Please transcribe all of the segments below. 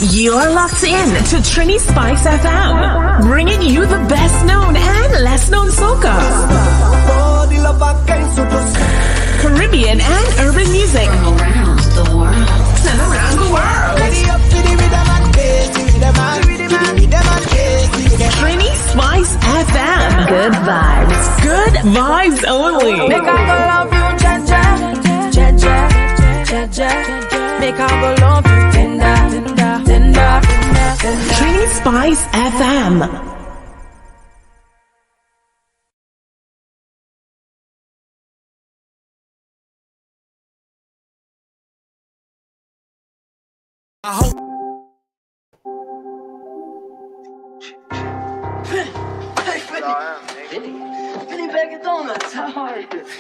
You're locked in to TriniSpiceFM, bringing you the best known and less known soca, Caribbean and urban music around the world. And around the world. TriniSpiceFM. Good vibes. Good vibes only. Make I go love you, cha-cha, cha-cha, cha-cha. Make I go love you, tender, tender, tender, tender. TriniSpiceFM. I hope.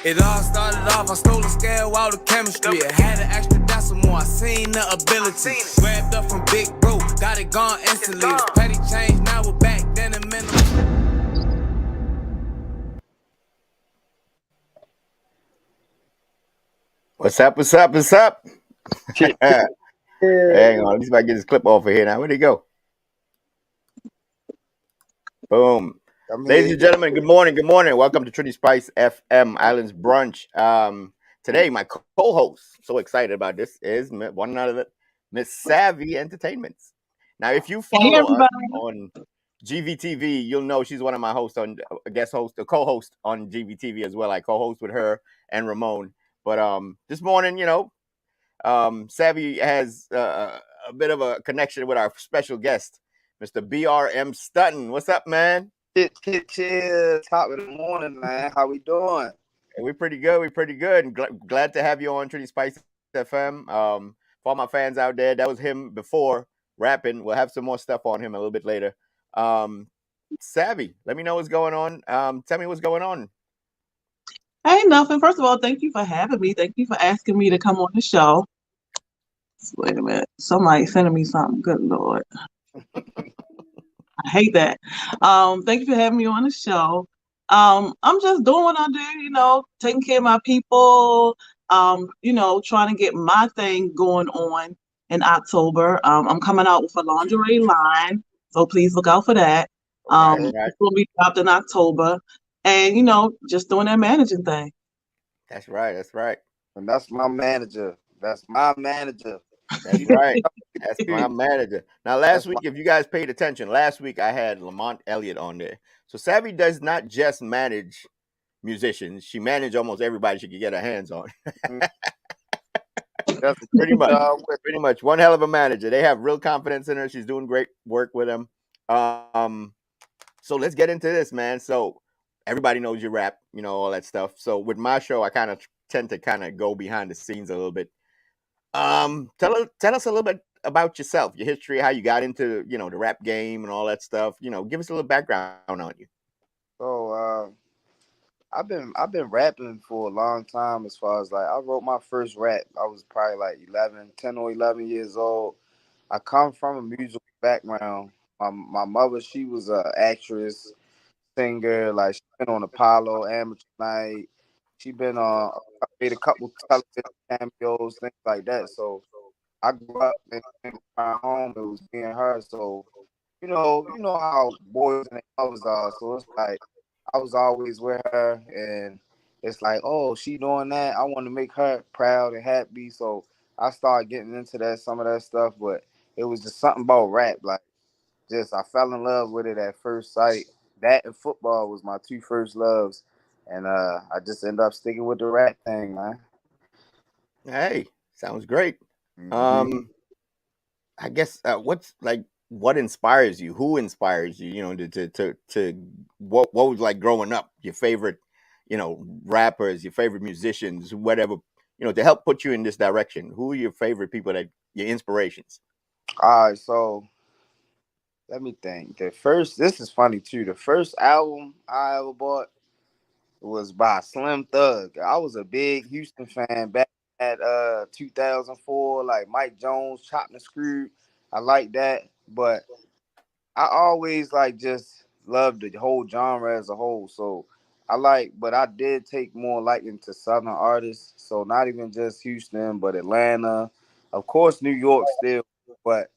It all started off, I stole a scale out of chemistry. I had an extra decimal, I seen the ability. Grabbed up from Big Bro, got it gone instantly. It's petty change, now we're back, then a minimum. What's up? What's up? What's up? Hang on, let me see if I can get this clip off of here now. Where'd he go? Boom. Ladies and gentlemen, good morning. Good morning. Welcome to TriniSpiceFM Islands Brunch. Today, my co-host, so excited about this, is one other Miss Savvy Entertainments. Now, if you follow us on GVTV, you'll know she's one of my hosts on a co-host on GVTV as well. I co-host with her and Ramon. But this morning, Savvy has a bit of a connection with our special guest, Mr. BRM Stuntin. What's up, man? Chill. Top of the morning, man. How we doing? Hey, we're pretty good. We're pretty good. And glad to have you on TriniSpiceFM. For all my fans out there, that was him before rapping. We'll have some more stuff on him a little bit later. Savvy, let me know what's going on. Tell me what's going on. Hey, nothing. First of all, thank you for having me. Thank you for asking me to come on the show. Wait a minute. Somebody sending me something. Good Lord. I hate that. Thank you for having me on the show. I'm just doing what I do, taking care of my people, trying to get my thing going on in October. I'm coming out with a lingerie line, so please look out for that. It's going to be dropped in October. And, just doing that managing thing. That's right. That's right. And that's my manager. That's my manager. That's right. That's my manager. Now, last week, if you guys paid attention, last week I had Lamont Elliott on there. So Savvy does not just manage musicians. She managed almost everybody she could get her hands on. That's pretty much one hell of a manager. They have real confidence in her. She's doing great work with them. So let's get into this, man. So everybody knows you rap, all that stuff. So with my show, I kind of tend to go behind the scenes a little bit. Tell us a little bit about yourself, your history, how you got into, the rap game and all that stuff. Give us a little background on you. So, I've been rapping for a long time. As far as I wrote my first rap, I was probably like 10 or 11 years old. I come from a musical background. My mother, she was an actress, singer. Like, she been on Apollo, Amateur Night. She been I made a couple television cameos, things like that. So I grew up in my home. It was me and her. So you know how boys and girls are. So it's like I was always with her, and it's like, oh, she doing that. I want to make her proud and happy. So I started getting into some of that stuff. But it was just something about rap. Like, I fell in love with it at first sight. That and football was my two first loves. And I just ended up sticking with the rap thing, man. Hey, sounds great. Mm-hmm. I guess what inspires you? Who inspires you? What was like growing up? Your favorite, rappers, your favorite musicians, whatever, to help put you in this direction. Who are your favorite people your inspirations? All right, so let me think. This is funny too. The first album I ever bought was by Slim Thug. I was a big Houston fan back at 2004, like Mike Jones, Chopped and Screwed. I like that, but I always just loved the whole genre as a whole. So but I did take more liking to Southern artists. So not even just Houston, but Atlanta, of course New York still, but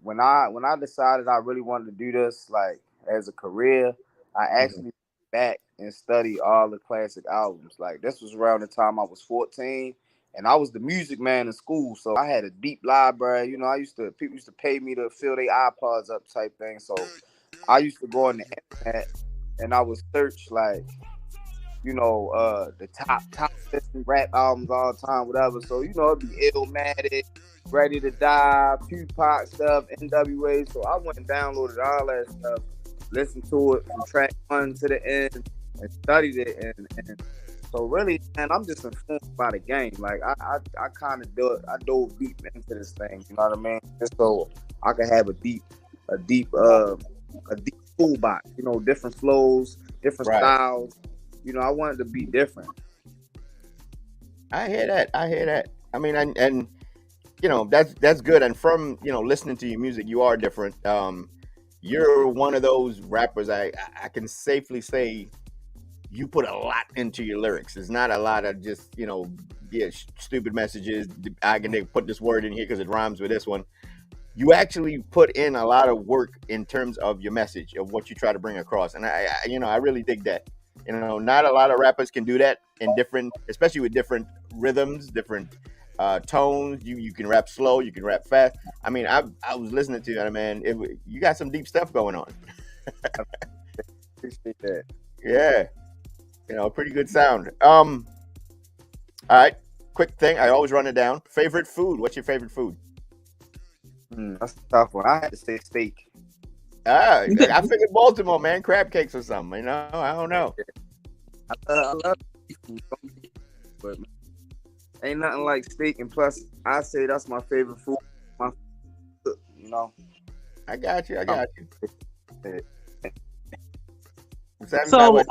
when I decided I really wanted to do this like as a career, I actually went back and studied all the classic albums. Like this was around the time I was 14, and I was the music man in school, so I had a deep library. You know, people used to pay me to fill their iPods up type thing. So I used to go on the internet and I would search like, you know, the top 50 rap albums all the time, whatever. So, you know, it'd be Illmatic, Ready to Die, Tupac stuff, NWA. So I went and downloaded all that stuff, listened to it from track 1 to the end, and studied it. And so really, man, I'm just informed by the game. Like I kind of I dove deep into this thing. You know what I mean? Just so I could have a deep toolbox. You know, different flows, different styles. You know, I wanted to be different. I hear that. I mean, and you know, that's good. And from, you know, listening to your music, you are different. You're one of those rappers I can safely say you put a lot into your lyrics. It's not a lot of just, you know, stupid messages. I can put this word in here because it rhymes with this one. You actually put in a lot of work in terms of your message, of what you try to bring across. And I really dig that. You know, not a lot of rappers can do that in different, especially with different rhythms, different tones. You can rap slow, you can rap fast. I mean, I was listening to that, man. You got some deep stuff going on. Appreciate that. Yeah. You know, pretty good sound. All right, quick thing. I always run it down. Favorite food? What's your favorite food? That's a tough one. I had to say steak. I figured Baltimore, man, crab cakes or something. You know, I don't know. I love seafood, but ain't nothing like steak. And plus, I say that's my favorite food. You know. I got you. So,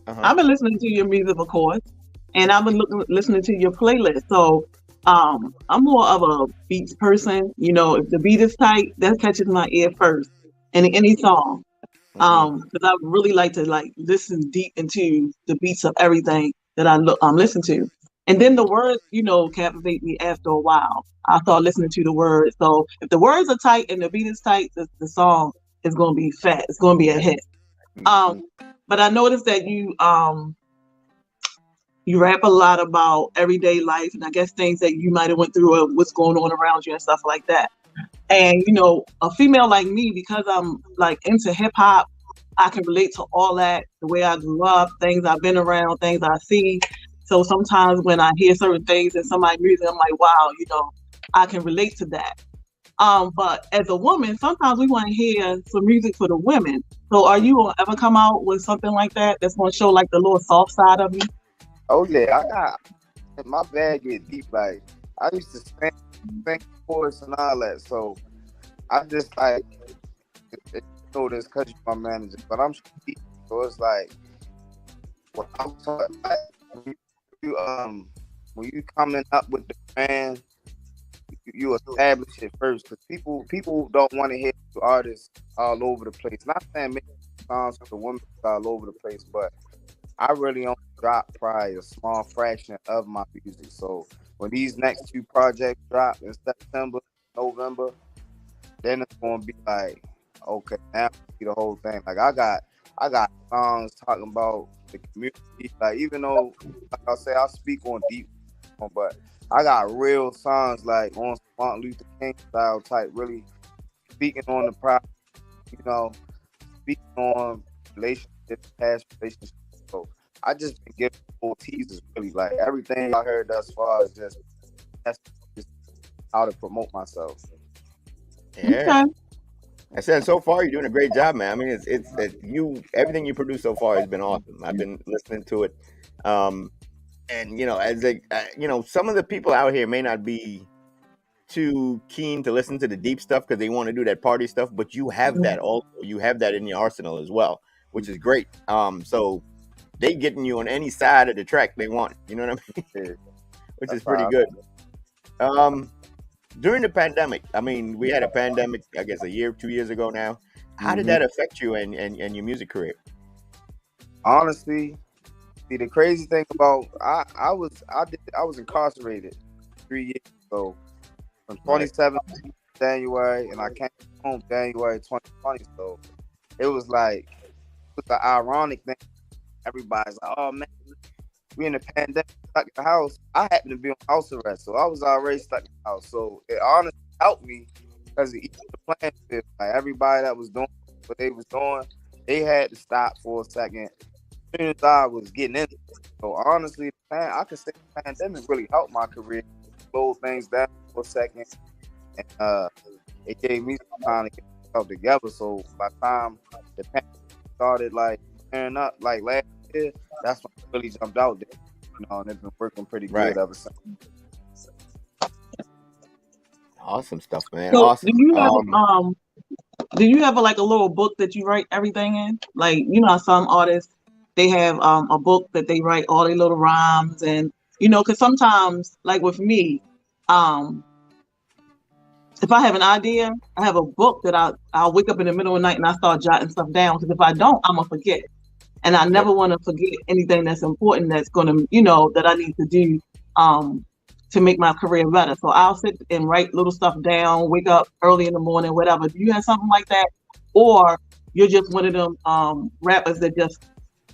I've been listening to your music, of course, and I've been listening to your playlist. So, I'm more of a beats person. You know, if the beat is tight, that catches my ear first. In any song, because I really like to listen deep into the beats of everything that I'm listening to, and then the words, you know, captivate me after a while. I start listening to the words. So if the words are tight and the beat is tight, the song is going to be fat. It's going to be a hit. But I noticed that you rap a lot about everyday life, and I guess things that you might have went through or what's going on around you and stuff like that. And, you know, a female like me, because I'm like into hip hop, I can relate to all that, the way I grew up, things I've been around, things I see. So sometimes when I hear certain things in somebody's music, I'm like, wow, you know, I can relate to that. But as a woman, sometimes we want to hear some music for the women. So are you going to ever come out with something like that that's going to show like the little soft side of you? Oh, yeah. I got my bag get deep. Like, I used to sing chorus and all that. So I just like, you know this because you're my manager, but I'm deep. So it's like, when I'm talking, like, when you coming up with the brand, you establish it first, because people don't want to hear artists all over the place. Not saying make songs for the women all over the place, but I really only drop probably a small fraction of my music. So when these next 2 projects drop in September, November, then it's gonna be like, okay, now see the whole thing. Like I got songs talking about the community. Like even though, like I say, I speak on deep, but I got real songs like on Martin Luther King style type, really speaking on the problem, you know, speaking on relationships, past relationships. So I just been giving full teasers, really. Like everything I heard thus far is just how to promote myself. Yeah. Okay. I said so far you're doing a great job, man. I mean, it's everything you produce so far has been awesome. I've been listening to it, and you know, as you know, some of the people out here may not be too keen to listen to the deep stuff because they want to do that party stuff, but you have that also. You have that in your arsenal as well, which is great. So they getting you on any side of the track they want. You know what I mean? Which is pretty good. During the pandemic, I mean, we had a pandemic, I guess 2 years ago now. How did that affect you and your music career? Honestly, see, the crazy thing about I was incarcerated 3 years ago from 2017 January, and I came home January 2020. So it was like the ironic thing. Everybody's like, "Oh man, we in the pandemic, stuck in the house." I happened to be on house arrest, so I was already stuck in the house. So it honestly helped me because it eased the playing field. Like everybody that was doing what they was doing, they had to stop for a second. As soon as I was getting into it. So honestly, man, I could say the pandemic really helped my career, slow things down for a second, and it gave me some time to get myself together. So by the time the pandemic started like tearing up like last year, that's when I really jumped out there. And it's been working pretty good ever since. Awesome stuff, man. So Awesome. do you have like a little book that you write everything in? Like, how some artists, they have a book that they write all their little rhymes, and because sometimes, like with me, if I have an idea, I have a book that I'll wake up in the middle of the night and I start jotting stuff down, because if I don't, I'm gonna forget, and I never want to forget anything that's important that's gonna that I need to do to make my career better. So I'll sit and write little stuff down, wake up early in the morning, whatever. Do you have something like that? Or you're just one of them rappers that just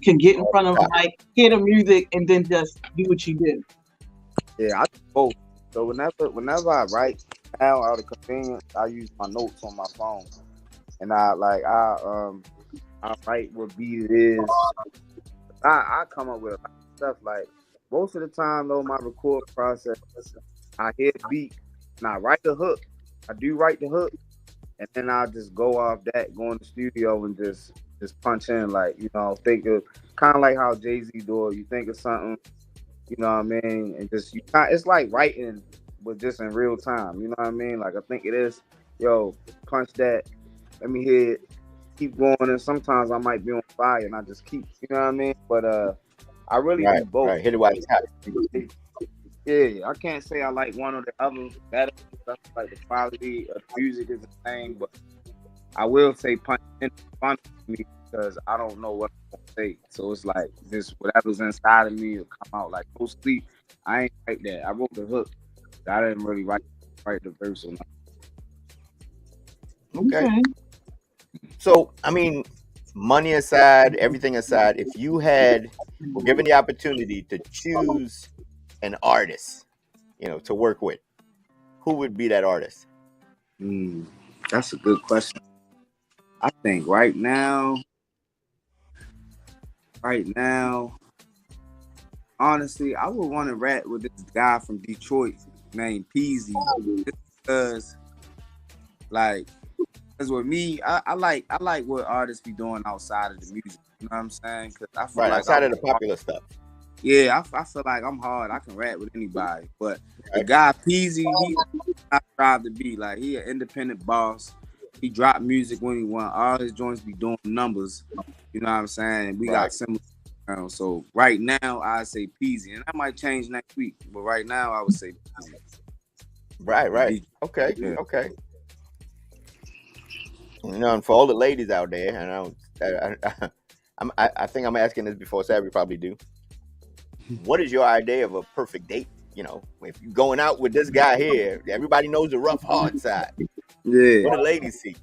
can get in front of the mic, hear the music, and then just do what you do? Yeah, I do both. So whenever I write now out of convenience, I use my notes on my phone. And I write what beat it is. I come up with a lot of stuff. Like most of the time though, my record process, I hear the beat and I write the hook. I do write the hook, and then I just go off that, go in the studio and just punch in, like, think of kind of like how Jay-Z do it. You think of something, you know what I mean, and just it's like writing, but just in real time. You know what I mean? Like I think it is. Yo, punch that. Let me hear it. Keep going, and sometimes I might be on fire, and I just keep. You know what I mean? But I really do both. Right. Hit it while it's hot. Yeah, I can't say I like one or the other better. Like the quality of the music is the same, but I will say punch in fun to me because I don't know what I'm gonna say. So it's like this whatever's inside of me will come out. Like no sleep. I ain't like that. I wrote the hook. I didn't really write the verse or nothing. Okay. So I mean, money aside, everything aside, if you were given the opportunity to choose an artist, to work with, who would be that artist? That's a good question. I think right now, honestly, I would want to rap with this guy from Detroit named Peasy, because with me, I like what artists be doing outside of the music. You know what I'm saying? Cause I feel like outside of the popular stuff. Yeah, I feel like I'm hard. I can rap with anybody. But the guy Peasy, I strive to be like, he an independent boss. He dropped music when he want. All his joints be doing numbers. You know what I'm saying? We got similar. So right now, I say Peasy, and that might change next week. But right now, I would say Peasy. Right. Okay. Yeah. Okay. And for all the ladies out there, I think I'm asking this before Savvy probably do. What is your idea of a perfect date? If you're going out with this guy here, everybody knows the rough, hard side. Yeah. What do ladies see?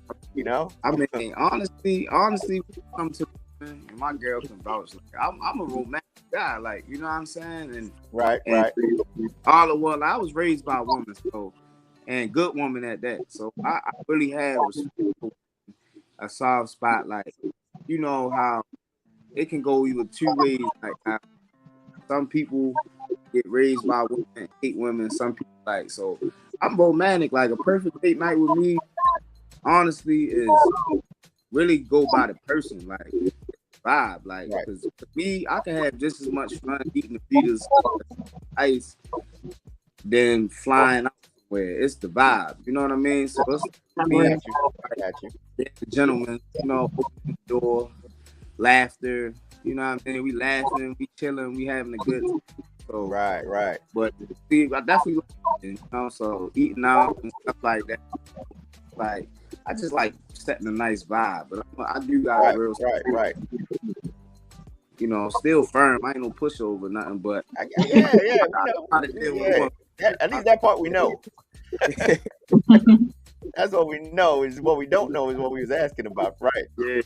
I mean, honestly, come to and my girl can vouch. Like, I'm a romantic guy, like, you know what I'm saying? And right. All the while, I was raised by a woman, so, and good woman at that. So I really have a soft spot, like, how it can go either two ways. Like some people get raised by women, hate women. Some people like, so I'm romantic. Like a perfect date night with me, honestly, is really go by the person, like vibe. Like, because for me, I can have just as much fun eating the pitas ice than flying out somewhere. It's the vibe, you know what I mean? So it's me, the gentleman, opening the door, laughter. You know what I mean? We laughing, we chilling, we having a good time. So, right. But see, I definitely like, so eating out and stuff like that. Like, I just like setting a nice vibe. But I do got a real right. Still firm. I ain't no pushover, nothing. But yeah. At least that part we know. That's what we know. Is what we don't know is what we was asking about, right? Yeah.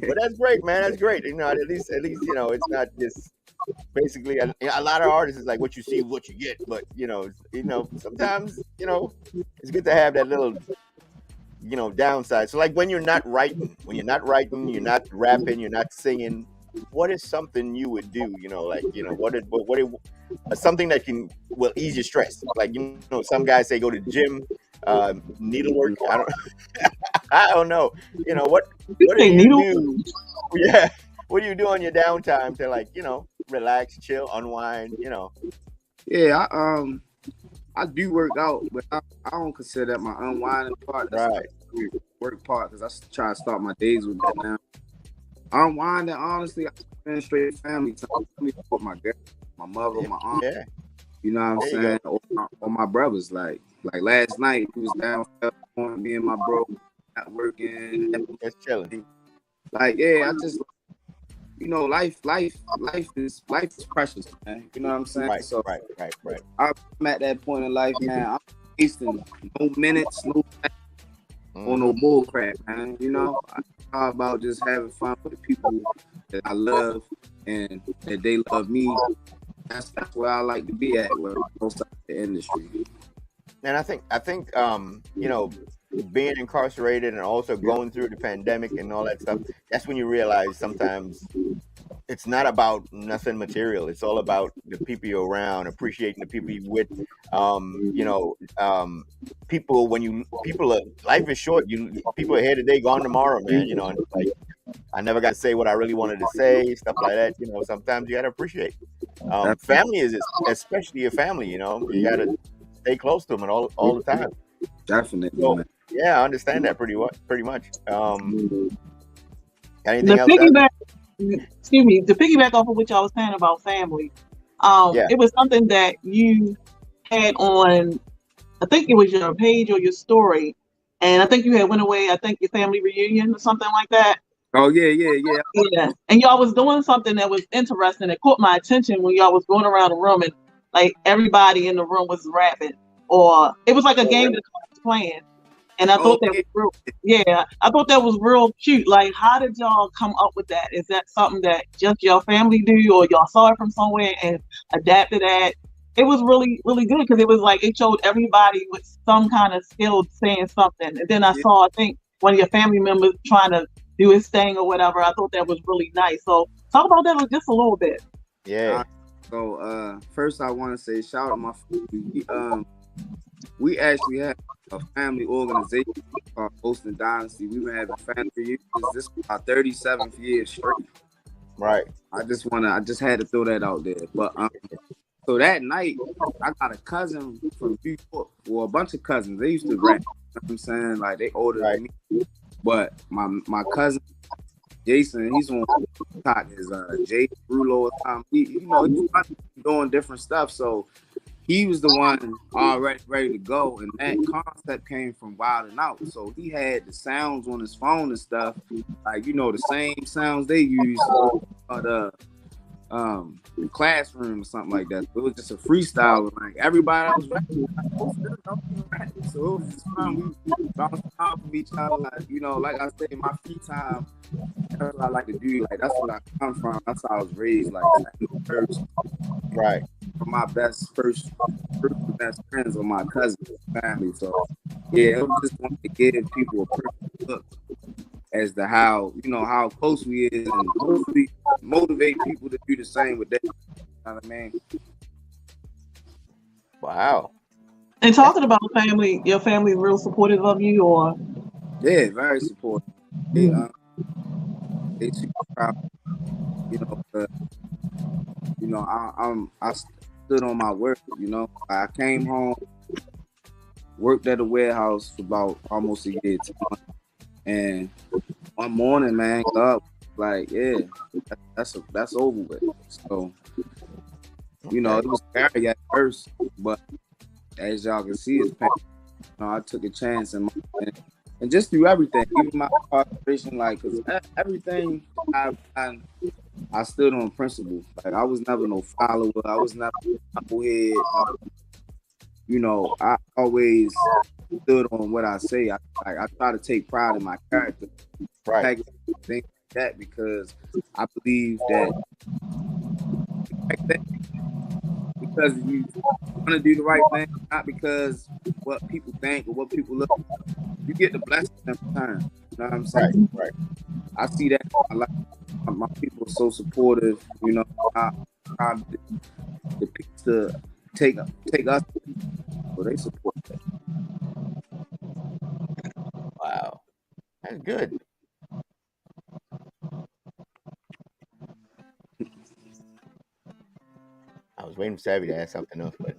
But that's great, man. That's great. At least it's not just basically a lot of artists is like what you see, what you get. But sometimes it's good to have that little downside. So like when you're not writing, you're not rapping, you're not singing, what is something you would do? Something that will ease your stress. Like some guys say go to the gym, needlework. I don't know. What do you do? Yeah. What do you do on your downtime to relax, chill, unwind? Yeah, I do work out, but I don't consider that my unwinding part. That's Right. my work part because I try to start my days with that now. Unwinding, honestly, I spend straight family time with my girl, my mother, my aunt. Yeah. You know what I'm saying? Or my brothers. Like last night, we was down, me and my bro, not working. Just chilling. Like, yeah, I just, life is precious, man. You know what I'm saying? Right. So Right. I'm at that point in life, man. I'm wasting no minutes, no or no bull crap, man. I'm all about just having fun with the people that I love and that they love me. That's where I like to be at with most of the industry. And I think being incarcerated and also going through the pandemic and all that stuff, that's when you realize sometimes it's not about nothing material. It's all about the people you're around, appreciating the people you with. Life is short. People are here today, gone tomorrow, man. And it's like I never got to say what I really wanted to say, stuff like that. Sometimes you got to appreciate. Family is especially your family. You got to stay close to them all the time. Definitely. So, yeah, I understand that pretty much. Anything else? To piggyback off of what y'all was saying about family, it was something that you had on, I think it was your page or your story, and I think you had went away, I think your family reunion or something like that. Oh, yeah. And y'all was doing something that was interesting. It caught my attention when y'all was going around the room and like everybody in the room was rapping, or it was like a game that I was playing. And I thought that was real cute. Like, how did y'all come up with that? Is that something that just your family do, or y'all saw it from somewhere and adapted that? It was really, really good because it was like it showed everybody with some kind of skill saying something. And then I saw, I think, one of your family members trying to do his thing or whatever. I thought that was really nice. So talk about that just a little bit. Yeah. So first I want to say shout out to my family. We actually have a family organization called Boston Dynasty. We've been having family reunions. This is our 37th year straight. Right. I just had to throw that out there. But so that night, I got a cousin from New York, or a bunch of cousins. They used to rap. You know what I'm saying? Like, they older than me. But my cousin Jason, he's on TikTok, is Jay Brulo or something. He's doing different stuff. So he was the one already ready to go, and that concept came from Wild 'N Out. So he had the sounds on his phone and stuff, like the same sounds they use the classroom or something like that. It was just a freestyle, and like everybody was rapping. So it was just fun. We bounced off of each other, like I said, my free time. That's what I like to do. Like, that's where I come from. That's how I was raised. Like, right. My best best friends are my cousins and family. So yeah, I just want to give people a perfect look as to how close we is, and hopefully motivate people to do the same with them. You know what I mean? Wow. And talking about family, your family real supportive of you, or? Yeah, very supportive. They super proud. I stood on my word. I came home, worked at a warehouse for about almost a year, and one morning, man, God, like, yeah, that's over with. So, it was scary at first, but as y'all can see, it's pain. I took a chance and just through everything, even my incarceration, like, cause everything I stood on principle. Like, I was never no follower. I was never a knucklehead. you know, I always stood on what I say. I try to take pride in my character, Right. things like that, because I believe that because you want to do the right thing, not because what people think or what people look. You get the blessing in return. You know what I'm saying? Right. I see that in my life. My people are so supportive. You know, the people to take us, so they support that. Wow, that's good. I was waiting for Savvy to ask something else, but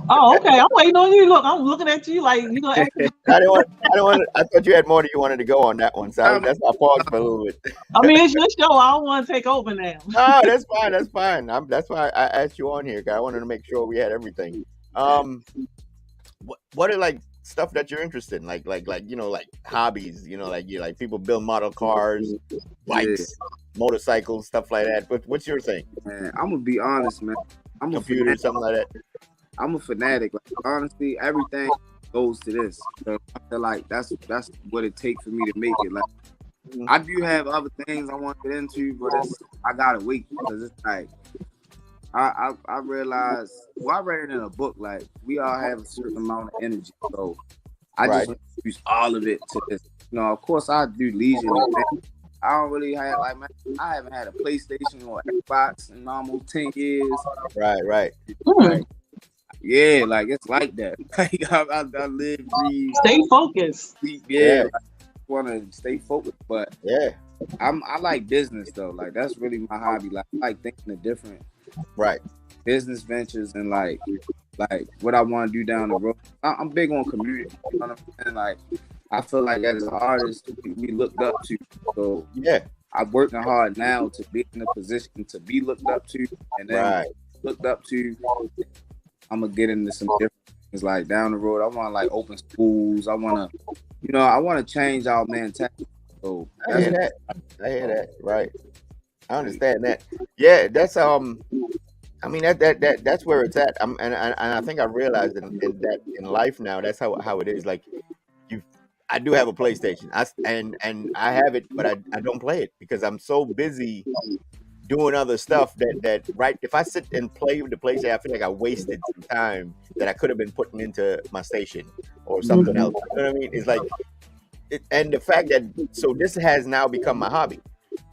Oh, okay. I'm waiting on you. Look, I'm looking at you like you gonna ask me. I didn't want. I thought you had more that you wanted to go on that one, so that's why I paused for a little bit. I mean, it's your show. I don't want to take over now. No, that's fine. That's fine. That's why I asked you on here, because I wanted to make sure we had everything. What are like stuff that you're interested in, like you know, like hobbies, you know, like you like people build model cars, bikes, motorcycles, stuff like that. What's your thing? Man, I'm gonna be honest, man. I'm Computer, a something like that. I'm a fanatic. Like, honestly, everything goes to this. So I feel like that's what it takes for me to make it. Like, I do have other things I want to get into, but I gotta wait, because it's like I realized. Well, I read it in a book. Like, we all have a certain amount of energy, so I just want to use all of it to this. You know, of course, I do leisurely things. I don't really have, like, man, I haven't had a PlayStation or Xbox in almost 10 years. Right. Like, yeah, like, it's like that. Like, I live, breathe, Stay focused. sleep, yeah. Like, I want to stay focused, but Yeah. I like business though. Like, that's really my hobby. Like, I like thinking of different Right. business ventures and like what I want to do down the road. I'm big on community. You know what I'm saying? Like, I feel like as an artist, we looked up to. So Yeah. I'm working hard now to be in a position to be looked up to, and then looked up to. I'm gonna get into some different things. Like, down the road, I want to like open schools. I want to, you know, I want to change our mentality. So I hear that. Right. I understand that. Yeah, that's I mean that's where it's at. And I think I realized that in life now, that's how it is. Like, I do have a PlayStation. And I have it, but I don't play it because I'm so busy doing other stuff that right. If I sit and play with the PlayStation, I feel like I wasted some time that I could have been putting into my station or something else. You know what I mean? It's like, and the fact that so this has now become my hobby.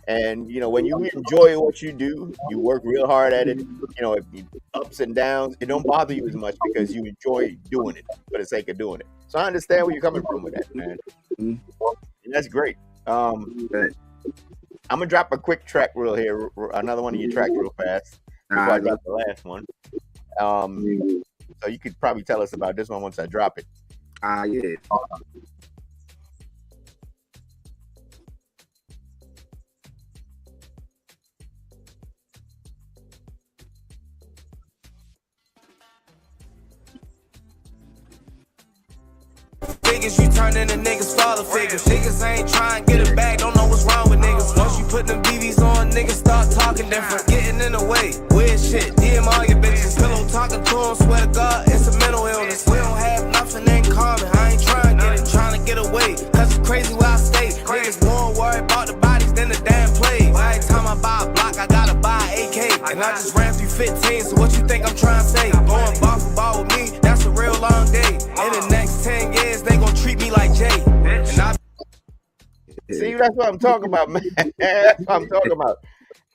And, you know, when you enjoy what you do, you work real hard at it, you know, ups and downs, it don't bother you as much because you enjoy doing it for the sake of doing it. So I understand where you're coming from with that, man. And that's great. I'm going to drop a quick track another one of your tracks real fast before I drop the last one. So you could probably tell us about this one once I drop it. Yeah. Figures you turn into niggas father figures. Niggas ain't trying to get it back, don't know what's wrong with niggas. Once you put them BBs on, niggas start talking different. Getting in the way, weird shit, DM all your bitches. Pillow talking to them, swear to God, it's a mental illness. We don't have nothing in common, I ain't trying to get it, trying to get away. Cause it's crazy where I stay. Niggas more worried about the bodies than the damn plays. Every time I buy a block, I gotta buy an AK. And I just ran through 15, so what you think I'm trying to say? Going ball for ball with me, that's a real long day. In the next 10 years, they gon' treat me like Jay. And I See, that's what I'm talking about, man. That's what I'm talking about.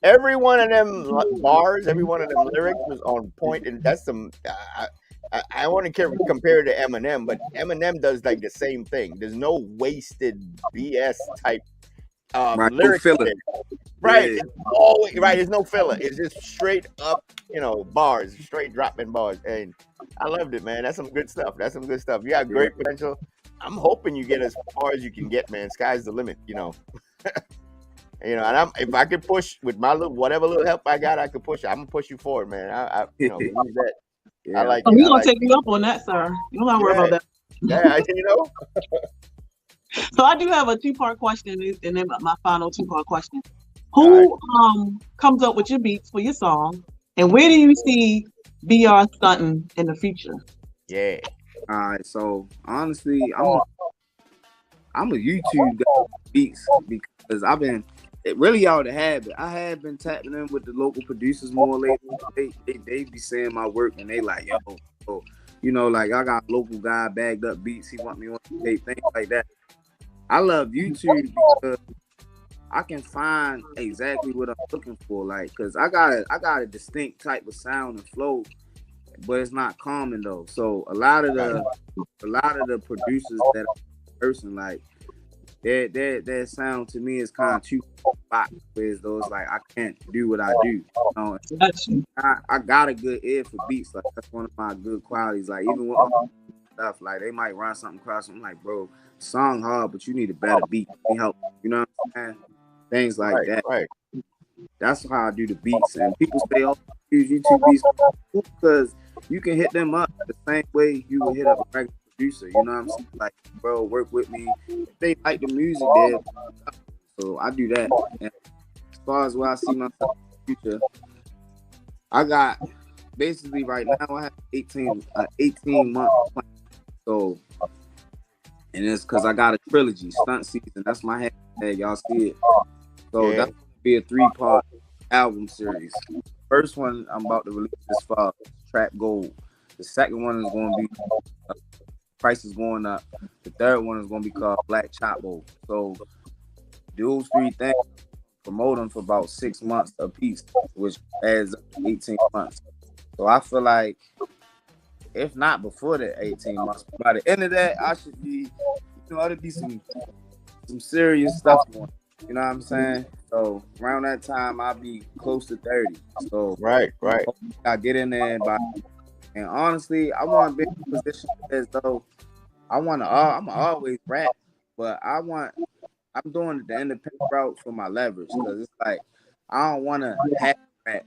Every one of them bars, every one of them lyrics was on point, and that's some. I want to compare to Eminem, but Eminem does like the same thing. There's no wasted BS type lyrics. No filler. Right, Yeah. it's always right. There's no filler. It's just straight up, you know, bars, straight dropping bars, and I loved it, man. That's some good stuff. That's some good stuff. You got great potential. I'm hoping you get as far as you can get, man. Sky's the limit, you know. You know, and if I could push with my whatever little help I got, I could push. I'm gonna push you forward, man. I you know, believe that. Yeah. I like Oh, it. we're I gonna like take you up on that, sir. You don't gotta worry about that. Yeah, you know. So I do have a two-part question, and then my final two-part question. Who comes up with your beats for your song, and where do you see BR Stuntin in the future? Yeah. All right, so honestly, I'm a YouTube guy for beats because I've been really out of habit. I have been tapping in with the local producers more lately. They be saying my work and they like, yo, so, you know, like I got a local guy bagged up beats. He want me on the tape, things like that. I love YouTube because I can find exactly what I'm looking for. Like, cause I got a distinct type of sound and flow, but it's not common though. So a lot of the producers that I'm person like that sound to me is kind of too box, whereas those like I can't do what I do. You know? I got a good ear for beats. Like that's one of my good qualities. Like even with my stuff, like they might run something across. I'm like, bro, song hard, but you need a better beat. Let me help. You know what I'm saying? Things like that. Right. That's how I do the beats. And people say, oh, use YouTube beats because you can hit them up the same way you would hit up a regular producer. You know what I'm saying? Like, bro, work with me. If they like the music, there. So I do that. And as far as where I see myself in the future, I got basically right now I have 18 month plan. So, and it's because I got a trilogy, Stunt Season. That's my hashtag. Y'all see it. So that's gonna be a 3-part album series. First one I'm about to release this fall, Trap Gold. The second one is going to be Price is Going Up. The third one is going to be called Black Chapo. So those 3 things, promote them for about 6 months a piece, which adds up to 18 months. So I feel like, if not before the 18 months, by the end of that, I should be, you know, it'll be some serious stuff going. You know what I'm saying? So around that time, I'll be close to 30. So right. I get in there and honestly, I want to be in a position as though I'm always rap, but I'm doing the independent route for my leverage because it's like I don't want to have rap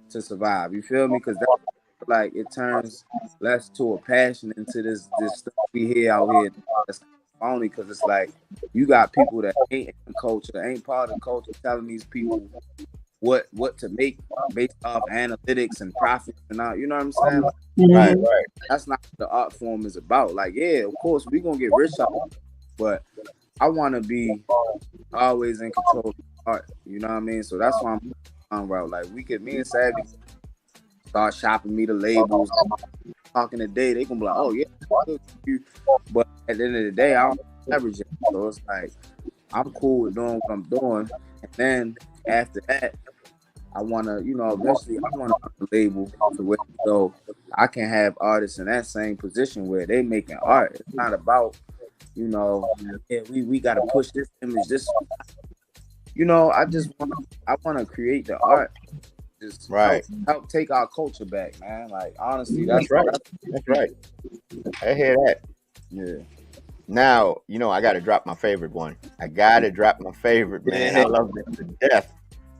to survive. You feel me? Because that's like it turns less to a passion into this stuff we hear out here. That's only because it's like you got people that ain't in the culture, ain't part of the culture, telling these people what to make based off analytics and profits and all. You know what I'm saying? Like, right. That's not what the art form is about. Like, yeah, of course we gonna get rich out of it, but I want to be always in control of the art. You know what I mean? So that's why I'm on route. Like me and Savvy start shopping me the labels. Talking today, they gonna be like, oh yeah, but at the end of the day, I don't leverage it. So it's like I'm cool with doing what I'm doing, and then after that, I wanna, you know, eventually I wanna put the label to where so I can have artists in that same position where they making art. It's not about, you know, yeah, we gotta push this image, this. You know, I wanna create the art. Just help take our culture back, man. Like honestly, that's right. That's right. I hear that. Yeah. Now, you know, I gotta drop my favorite one. I gotta drop my favorite, man. I love this to death.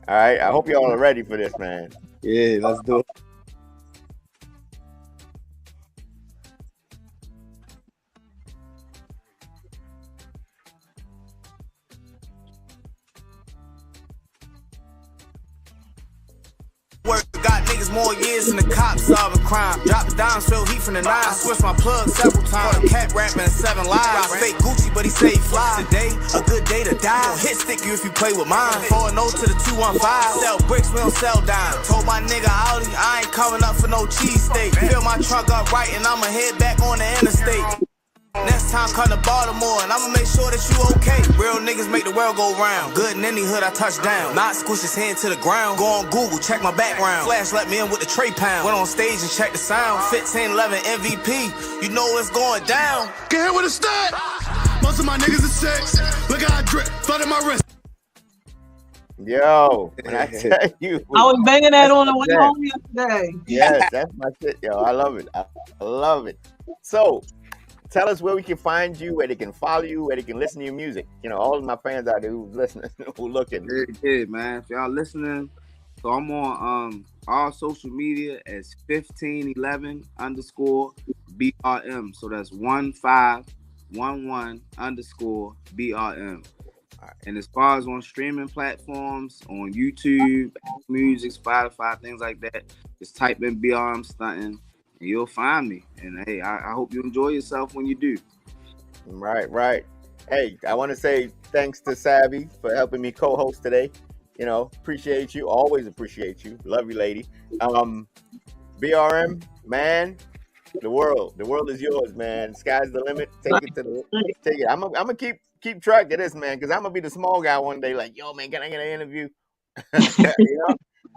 All right. I hope y'all are ready for this, man. Yeah, let's do it. Got niggas more years than the cops solving crime. Drop the dimes, feel heat from the 9. I switched my plug several times. Cat rapping 7 lives. Fake Gucci, but he say he fly. Today, a good day to die. Gon' hit stick you if you play with mine. 4-0 to the 215. Sell bricks, we don't sell dimes. Told my nigga Audi, I ain't coming up for no cheesesteak. Fill my trunk up right and I'ma head back on the interstate. Next time come to Baltimore and I'ma make sure that you okay. Real niggas make the world go round. Good in any hood I touch down. Not squish his hand to the ground. Go on Google, check my background. Flash let me in with the tray pound. Went on stage and checked the sound. 15-11 MVP. You know what's going down. Get hit with a stud. Most of my niggas is sex. Look how I drip. Flood in my wrist. Yo, when I tell you, I was banging that on the way home yesterday. Yes, that's my shit, yo. I love it. I love it. So, tell us where we can find you, where they can follow you, where they can listen to your music. You know, all of my fans out there who's listening, who looking. Very good, man. If y'all listening, so I'm on all social media as 1511_BRM. So that's 1511_BRM. And as far as on streaming platforms, on YouTube, Music, Spotify, things like that, just type in BRM Stuntin. and you'll find me. And hey, I hope you enjoy yourself when you do. Right. Hey, I want to say thanks to Savvy for helping me co-host today. Appreciate you. Always appreciate you. Love you, lady. BRM, man, the world is yours, man. Sky's the limit. Take it. I'm gonna keep track of this, man, because I'm gonna be the small guy one day. Like, yo, man, can I get an interview?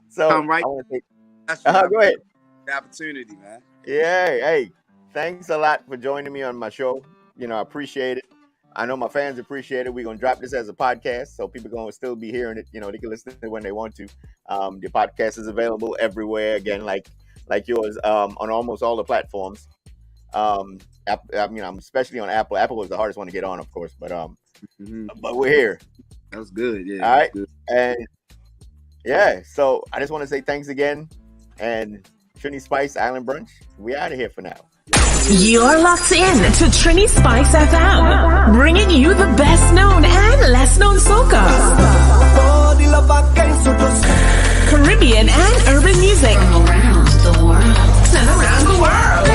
So I'm right. Go ahead. The opportunity, man. Yeah. Hey, thanks a lot for joining me on my show. I appreciate it. I know my fans appreciate it. We're going to drop this as a podcast, so people are going to still be hearing it. They can listen to it when they want to. The podcast is available everywhere, again, like yours, on almost all the platforms. I'm especially on Apple. Apple was the hardest one to get on, of course, but we're here. That was good, yeah. All right, and yeah, so I just want to say thanks again, and Trini Spice Island Brunch, we out of here for now. You're locked in to TriniSpiceFM, bringing you the best known and less known soca, Caribbean and urban music from around the world.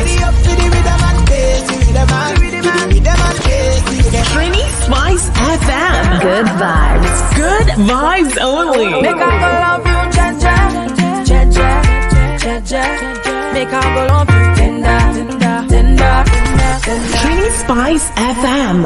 TriniSpiceFM. Good vibes. Good vibes only. Make I go love you, ja. Make I go love you, tender. TriniSpiceFM.